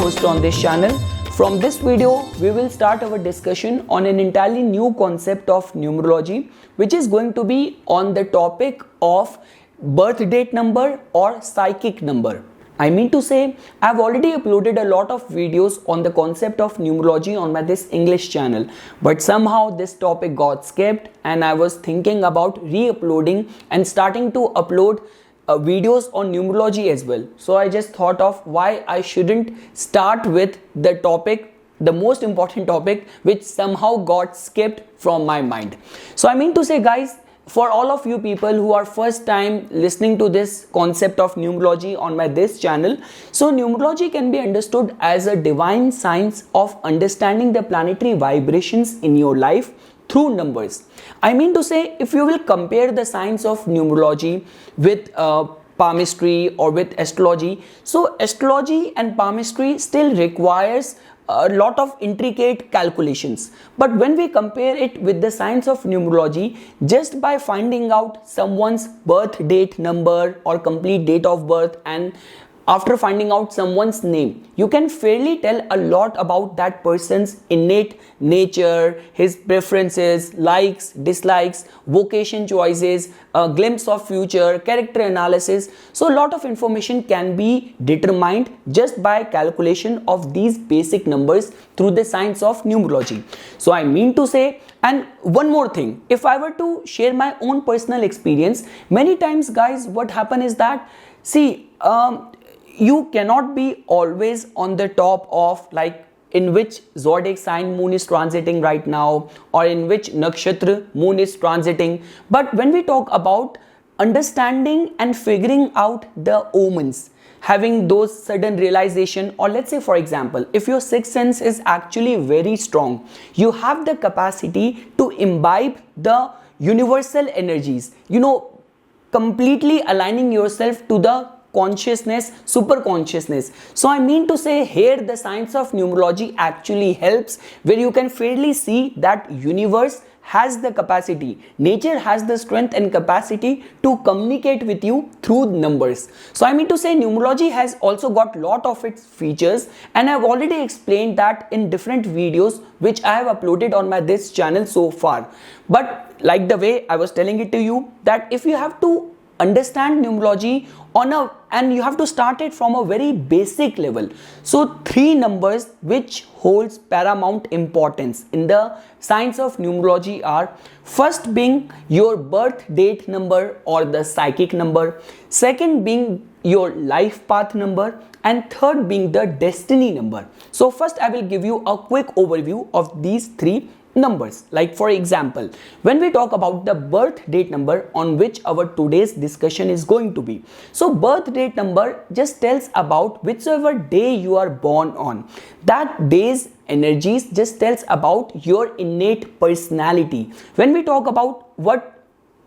host on this channel. From this video, we will start our discussion on an entirely new concept of numerology, which is going to be on the topic of birth date number or psychic number. I mean to say, I've already uploaded a lot of videos on the concept of numerology on this English channel, but somehow this topic got skipped and I was thinking about re-uploading and starting to upload videos on numerology as well. So I just thought of why I shouldn't start with the topic, the most important topic, which somehow got skipped from my mind. So I mean to say, guys, for all of you people who are first time listening to this concept of numerology on this channel, so numerology can be understood as a divine science of understanding the planetary vibrations in your life through numbers. I mean to say, if you will compare the science of numerology with palmistry or with astrology, so astrology and palmistry still requires a lot of intricate calculations, but when we compare it with the science of numerology, just by finding out someone's birth date number or complete date of birth, and after finding out someone's name, you can fairly tell a lot about that person's innate nature, his preferences, likes, dislikes, vocation choices, a glimpse of future, character analysis. So a lot of information can be determined just by calculation of these basic numbers through the science of numerology. So I mean to say, and one more thing, if I were to share my own personal experience, many times, guys, what happen is that, see, you cannot be always on the top of like in which zodiac sign moon is transiting right now or in which nakshatra moon is transiting. But when we talk about understanding and figuring out the omens, having those sudden realization, or let's say for example, if your sixth sense is actually very strong, you have the capacity to imbibe the universal energies, completely aligning yourself to the consciousness, super consciousness. So I mean to say, here the science of numerology actually helps, where you can fairly see that universe has the capacity, nature has the strength and capacity to communicate with you through numbers. So I mean to say, numerology has also got lot of its features, and I've already explained that in different videos which I have uploaded on this channel so far. But like the way I was telling it to you, that if you have to understand numerology and you have to start it from a very basic level. So three numbers which holds paramount importance in the science of numerology are: first being your birth date number or the psychic number, second being your life path number, and third being the destiny number. So first I will give you a quick overview of these three numbers. Like for example, when we talk about the birth date number on which our today's discussion is going to be, so birth date number just tells about whichever day you are born on. That day's energies just tells about your innate personality. When we talk about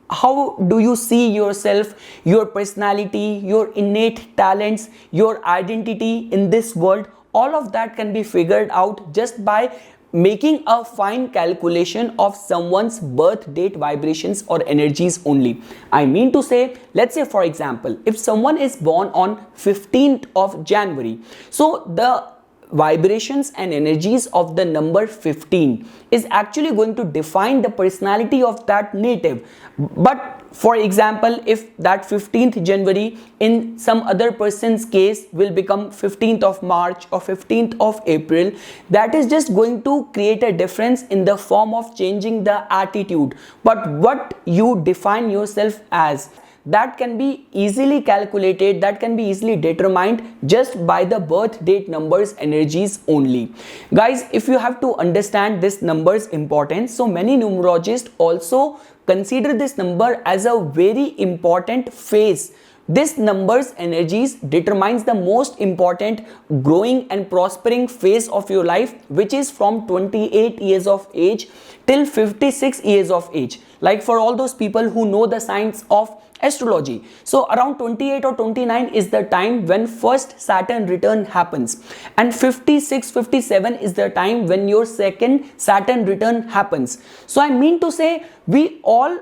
how do you see yourself, your personality, your innate talents, your identity in this world, all of that can be figured out just by making a fine calculation of someone's birth date vibrations or energies only. I mean to say, let's say for example, if someone is born on 15th of January, so the vibrations and energies of the number 15 is actually going to define the personality of that native. But for example, if that 15th January in some other person's case will become 15th of March or 15th of April, that is just going to create a difference in the form of changing the attitude. But what you define yourself as, that can be easily calculated, that can be easily determined just by the birth date numbers energies only. Guys, if you have to understand this number's importance, so many numerologists also consider this number as a very important phase. This number's energies determines the most important growing and prospering phase of your life, which is from 28 years of age till 56 years of age. Like for all those people who know the science of astrology, so around 28 or 29 is the time when first Saturn return happens, and 56-57 is the time when your second Saturn return happens. So I mean to say, we all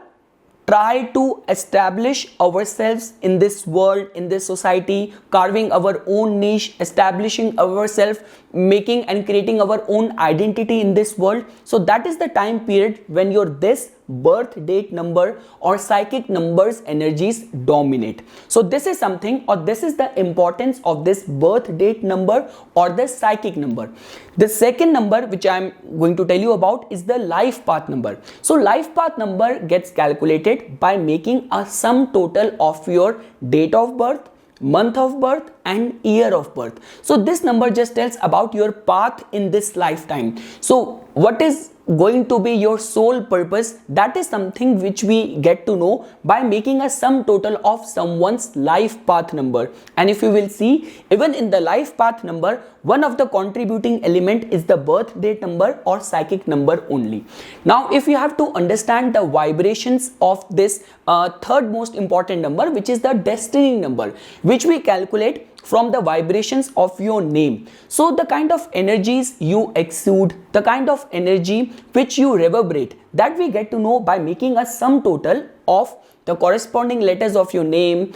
try to establish ourselves in this world, in this society, carving our own niche, establishing ourselves, making and creating our own identity in this world. So that is the time period when your this birth date number or psychic numbers energies dominate. So this is something, or this is the importance of this birth date number or the psychic number. The second number which I am going to tell you about is the life path number. So life path number gets calculated by making a sum total of your date of birth, month of birth and year of birth. So this number just tells about your path in this lifetime. So what is going to be your sole purpose, that is something which we get to know by making a sum total of someone's life path number. And if you will see, even in the life path number, one of the contributing element is the birth date number or psychic number only. Now if you have to understand the vibrations of this third most important number, which is the destiny number, which we calculate from the vibrations of your name. So the kind of energies you exude, the kind of energy which you reverberate, that we get to know by making a sum total of the corresponding letters of your name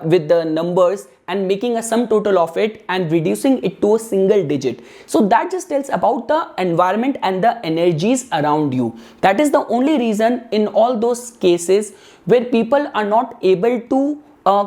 with the numbers and making a sum total of it and reducing it to a single digit. So that just tells about the environment and the energies around you. That is the only reason in all those cases where people are not able to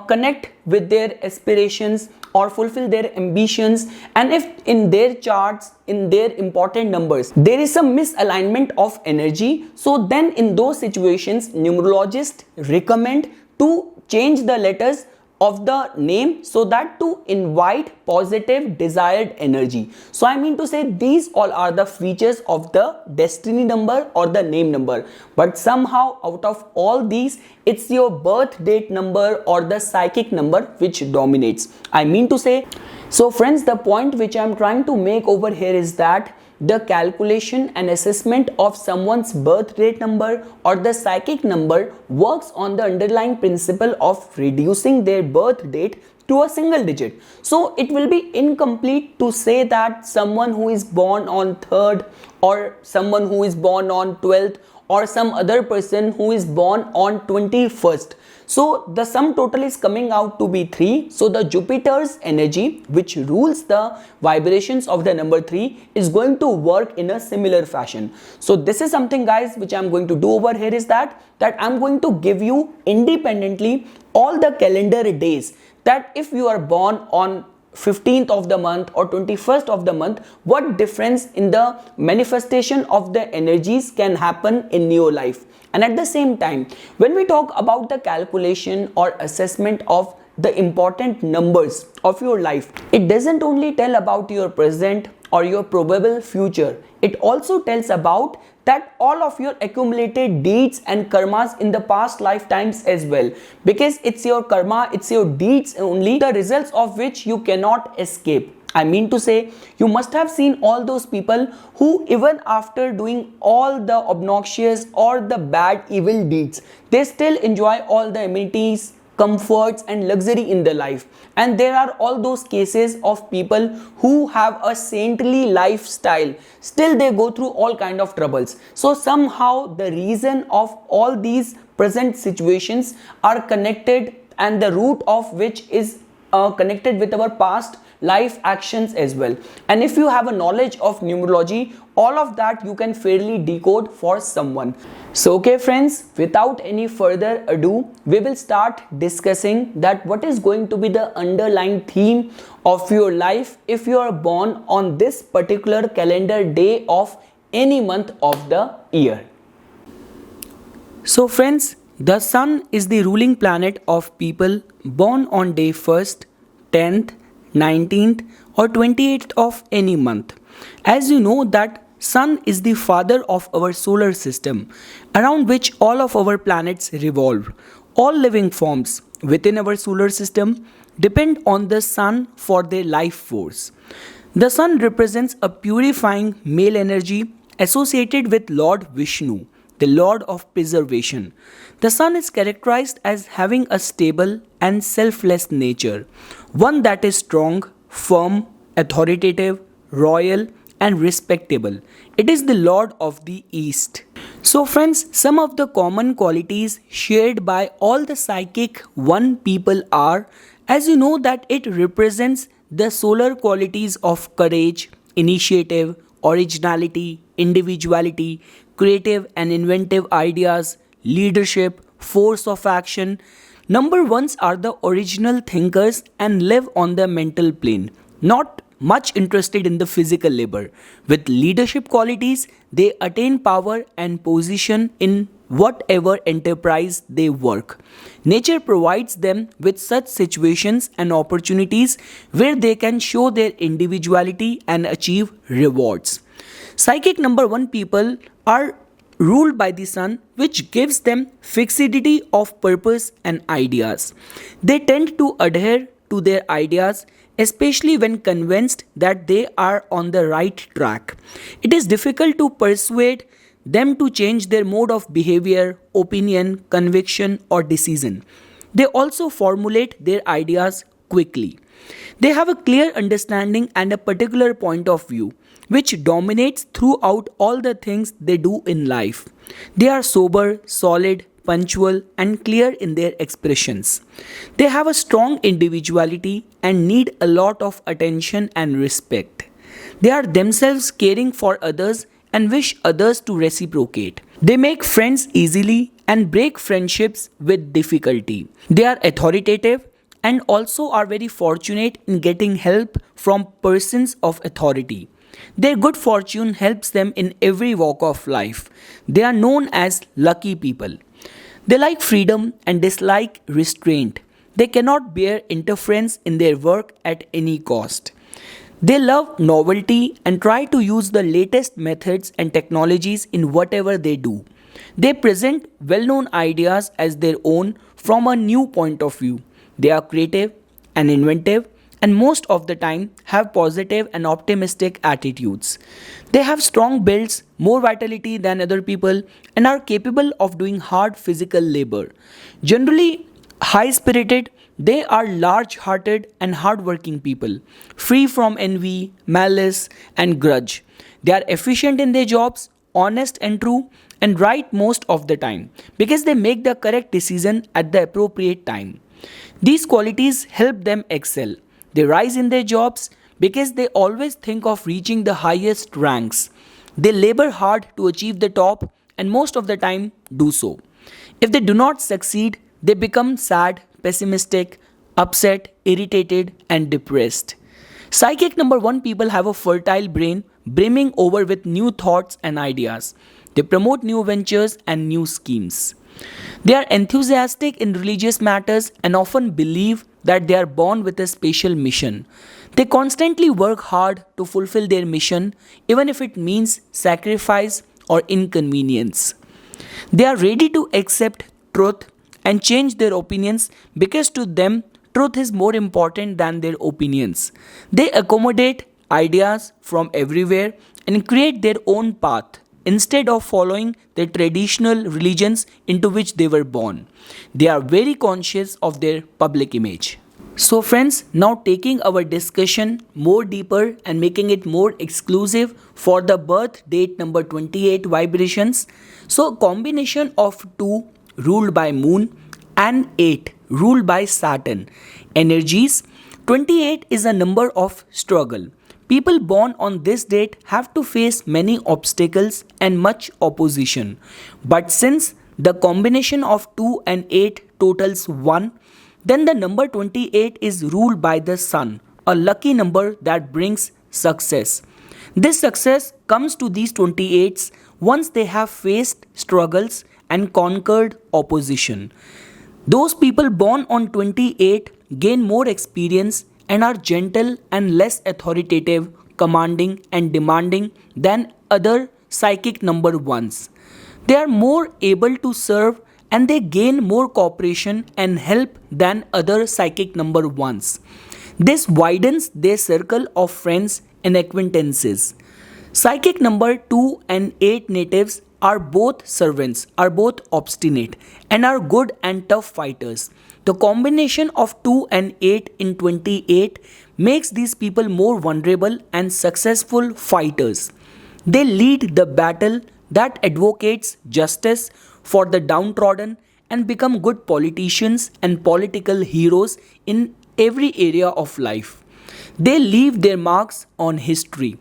connect with their aspirations or fulfill their ambitions, and if in their charts, in their important numbers, there is some misalignment of energy, so then in those situations numerologists recommend to change the letters of the name so that to invite positive desired energy. So I mean to say, these all are the features of the destiny number or the name number, but somehow out of all these, it's your birth date number or the psychic number which dominates. I mean to say, so friends, the point which I'm trying to make over here is that the calculation and assessment of someone's birth date number or the psychic number works on the underlying principle of reducing their birth date to a single digit. So it will be incomplete to say that someone who is born on 3rd or someone who is born on 12th or some other person who is born on 21st. So the sum total is coming out to be 3. So the Jupiter's energy, which rules the vibrations of the number 3, is going to work in a similar fashion. So this is something, guys, which I'm going to do over here is that I'm going to give you independently all the calendar days, that if you are born on 15th of the month or 21st of the month, what difference in the manifestation of the energies can happen in your life. And at the same time, when we talk about the calculation or assessment of the important numbers of your life, it doesn't only tell about your present or your probable future, it also tells about that all of your accumulated deeds and karmas in the past lifetimes as well, because it's your karma, it's your deeds only, the results of which you cannot escape. I mean to say, you must have seen all those people who even after doing all the obnoxious or the bad evil deeds, they still enjoy all the amenities, comforts and luxury in their life. And there are all those cases of people who have a saintly lifestyle, still they go through all kind of troubles. So somehow the reason of all these present situations are connected, and the root of which is connected with our past life actions as well. And if you have a knowledge of numerology, all of that you can fairly decode for someone. So okay friends, without any further ado, we will start discussing that what is going to be the underlying theme of your life if you are born on this particular calendar day of any month of the year. So friends, the sun is the ruling planet of people born on day 1st, 10th, 19th or 28th of any month. As you know that Sun is the father of our solar system, around which all of our planets revolve. All living forms within our solar system depend on the Sun for their life force. The Sun represents a purifying male energy associated with Lord Vishnu, the Lord of preservation. The Sun is characterized as having a stable and selfless nature, one that is strong, firm, authoritative, royal, and respectable. It is the Lord of the East. So, friends, some of the common qualities shared by all the psychic 1 people are, as you know, that it represents the solar qualities of courage, initiative, originality, individuality, creative and inventive ideas, leadership, force of action. Number ones are the original thinkers and live on the mental plane, not much interested in the physical labor. With leadership qualities, they attain power and position in whatever enterprise they work. Nature provides them with such situations and opportunities where they can show their individuality and achieve rewards. Psychic number 1 people are ruled by the sun, which gives them fixity of purpose and ideas. They tend to adhere to their ideas, especially when convinced that they are on the right track. It is difficult to persuade them to change their mode of behavior, opinion, conviction, or decision. They also formulate their ideas quickly. They have a clear understanding and a particular point of view, which dominates throughout all the things they do in life. They are sober, solid, punctual, and clear in their expressions. They have a strong individuality and need a lot of attention and respect. They are themselves caring for others and wish others to reciprocate. They make friends easily and break friendships with difficulty. They are authoritative and also are very fortunate in getting help from persons of authority. Their good fortune helps them in every walk of life. They are known as lucky people. They like freedom and dislike restraint. They cannot bear interference in their work at any cost. They love novelty and try to use the latest methods and technologies in whatever they do. They present well known ideas as their own from a new point of view. They are creative and inventive and most of the time have positive and optimistic attitudes. They have strong builds, more vitality than other people, and are capable of doing hard physical labor. Generally high spirited, they are large hearted and hardworking people, free from envy, malice, and grudge. They are efficient in their jobs, honest and true, and right most of the time because they make the correct decision at the appropriate time. These qualities help them excel. They rise in their jobs because they always think of reaching the highest ranks. They labor hard to achieve the top and most of the time do so. If they do not succeed, they become sad, pessimistic, upset, irritated, and depressed. Psychic number 1 people have a fertile brain brimming over with new thoughts and ideas. They promote new ventures and new schemes. They are enthusiastic in religious matters and often believe that they are born with a special mission. They constantly work hard to fulfill their mission, even if it means sacrifice or inconvenience. They are ready to accept truth and change their opinions because to them, truth is more important than their opinions. They accommodate ideas from everywhere and create their own path instead of following the traditional religions into which they were born. They are very conscious of their public image. So friends, now taking our discussion more deeper and making it more exclusive for the birth date number 28 vibrations. So combination of 2 ruled by moon and 8 ruled by Saturn energies. 28 is a number of struggle. People born on this date have to face many obstacles and much opposition. But since the combination of 2 and 8 totals 1, then the number 28 is ruled by the sun, a lucky number that brings success. This success comes to these 28s once they have faced struggles and conquered opposition. Those people born on 28 gain more experience and are gentle and less authoritative, commanding and demanding than other psychic number ones. They are more able to serve and they gain more cooperation and help than other psychic number ones. This widens their circle of friends and acquaintances. Psychic number 2 and 8 natives are both servants, are both obstinate and are good and tough fighters. The combination of 2 and 8 in 28 makes these people more vulnerable and successful fighters. They lead the battle that advocates justice for the downtrodden and become good politicians and political heroes in every area of life. They leave their marks on history.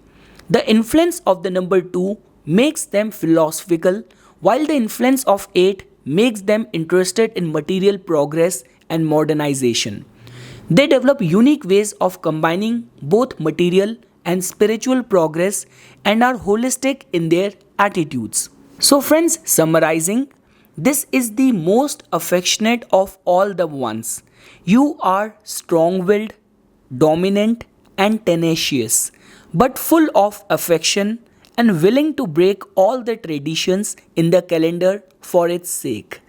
The influence of the number 2 makes them philosophical, while the influence of 8 makes them interested in material progress and modernization. They develop unique ways of combining both material and spiritual progress and are holistic in their attitudes. So, friends, summarizing, this is the most affectionate of all the ones. You are strong willed, dominant, and tenacious, but full of affection and willing to break all the traditions in the calendar for its sake.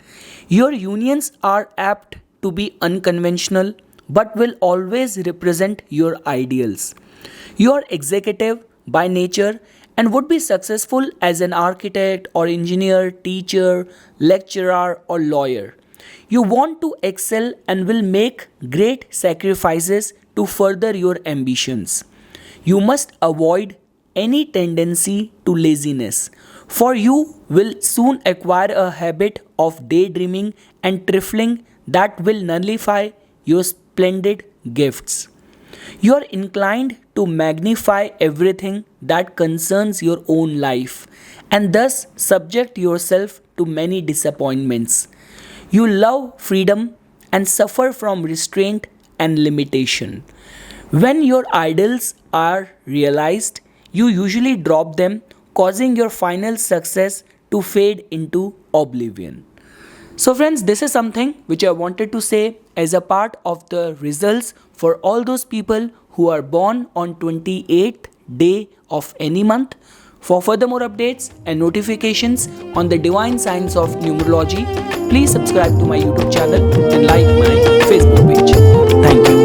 Your unions are apt to be unconventional but will always represent your ideals. You are executive by nature and would be successful as an architect or engineer, teacher, lecturer, or lawyer. You want to excel and will make great sacrifices to further your ambitions. You must avoid any tendency to laziness, for you will soon acquire a habit of daydreaming and trifling that will nullify your splendid gifts. You are inclined to magnify everything that concerns your own life and thus subject yourself to many disappointments. You love freedom and suffer from restraint and limitation. When your ideals are realized, you usually drop them, causing your final success to fade into oblivion. So, friends, this is something which I wanted to say as a part of the results for all those people who are born on 28th day of any month. For further more updates and notifications on the divine science of numerology, please subscribe to my YouTube channel and like my Facebook page. Thank you.